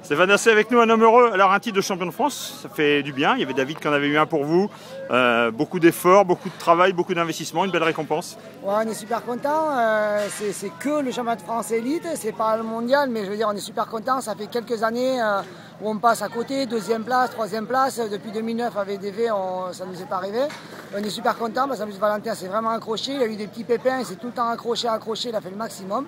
Stéphane Assé avec nous, un homme heureux. Alors un titre de champion de France, ça fait du bien. Il y avait David qui en avait eu un pour vous. Beaucoup d'efforts, beaucoup de travail, beaucoup d'investissement, une belle récompense. Ouais, on est super content. C'est que le championnat de France élite, c'est pas le mondial, mais je veux dire, on est super content. Ça fait quelques années où on passe à côté, deuxième place, troisième place. Depuis 2009 avec DV, ça nous est pas arrivé. On est super content parce qu'en plus Valentin s'est vraiment accroché. Il a eu des petits pépins, il s'est tout le temps accroché, il a fait le maximum.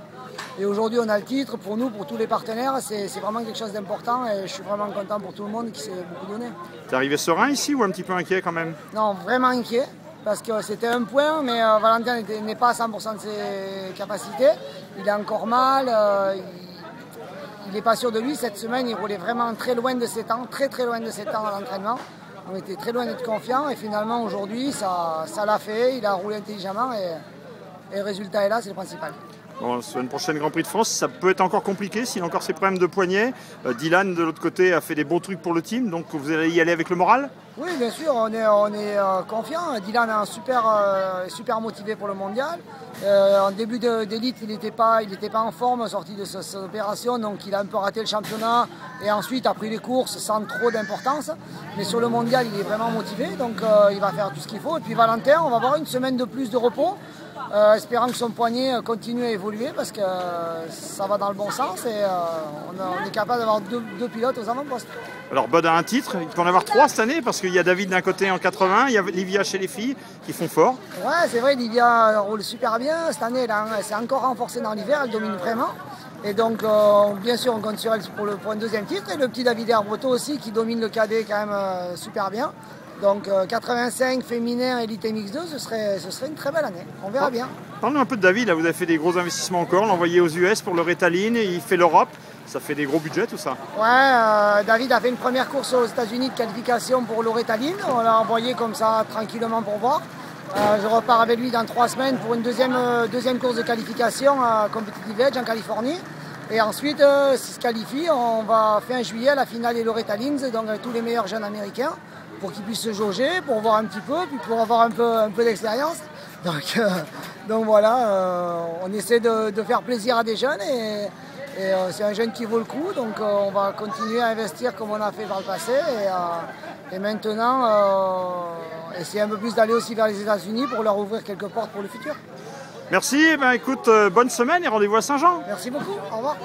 Et aujourd'hui, on a le titre. Pour nous, pour tous les partenaires, c'est vraiment quelque chose d'important et je suis vraiment content pour tout le monde qui s'est beaucoup donné. T'es arrivé serein ici ou un petit peu inquiet quand même? Non, vraiment inquiet. Parce que c'était un point, mais Valentin n'est pas à 100% de ses capacités. Il est encore mal, il n'est pas sûr de lui. Cette semaine, il roulait vraiment très loin de ses temps, très loin de ses temps à l'entraînement. On était très loin d'être confiants et finalement aujourd'hui, ça l'a fait. Il a roulé intelligemment et le résultat est là, c'est le principal. Bon, sur une prochaine Grand Prix de France, ça peut être encore compliqué s'il a encore ses problèmes de poignet. Dylan, de l'autre côté, a fait des beaux trucs pour le team, donc vous allez y aller avec le moral? Oui, bien sûr, on est confiant. Dylan est super motivé pour le mondial. En début d'élite, il n'était pas en forme, sorti de cette opération, donc il a un peu raté le championnat et ensuite a pris les courses sans trop d'importance. Mais sur le mondial, il est vraiment motivé, donc il va faire tout ce qu'il faut. Et puis Valentin, on va avoir une semaine de plus de repos. Espérant que son poignet continue à évoluer parce que ça va dans le bon sens et on est capable d'avoir deux pilotes aux avant-postes. Alors Bud a un titre, il peut en avoir 3 cette année parce qu'il y a David d'un côté en 80, il y a Livia chez les filles qui font fort. Ouais, c'est vrai, Livia roule super bien. Cette année, elle s'est encore renforcée dans l'hiver, elle domine vraiment. Et donc, bien sûr, on compte sur elle pour un deuxième titre. Et le petit David Herbreto aussi qui domine le cadet quand même super bien. Donc 85 féminin Elite MX2, ce serait une très belle année. On verra bien. Parlons un peu de David, là vous avez fait des gros investissements encore, l'envoyer aux US pour le Rétaline, il fait l'Europe, ça fait des gros budgets tout ça. Ouais, David a fait une première course aux États-Unis de qualification pour le Rétaline, on l'a envoyé comme ça tranquillement pour voir. Je repars avec lui dans 3 semaines pour une deuxième course de qualification à Competitive Edge en Californie. Et ensuite, s'il se qualifie, on va fin juillet à la finale des Loretta Lynx, donc avec tous les meilleurs jeunes américains, pour qu'ils puissent se jauger, pour voir un petit peu, puis pour avoir un peu d'expérience. Donc voilà, on essaie de faire plaisir à des jeunes et c'est un jeune qui vaut le coup, donc on va continuer à investir comme on a fait par le passé et maintenant essayer un peu plus d'aller aussi vers les États-Unis pour leur ouvrir quelques portes pour le futur. Merci, écoute, bonne semaine et rendez-vous à Saint-Jean. Merci beaucoup, au revoir.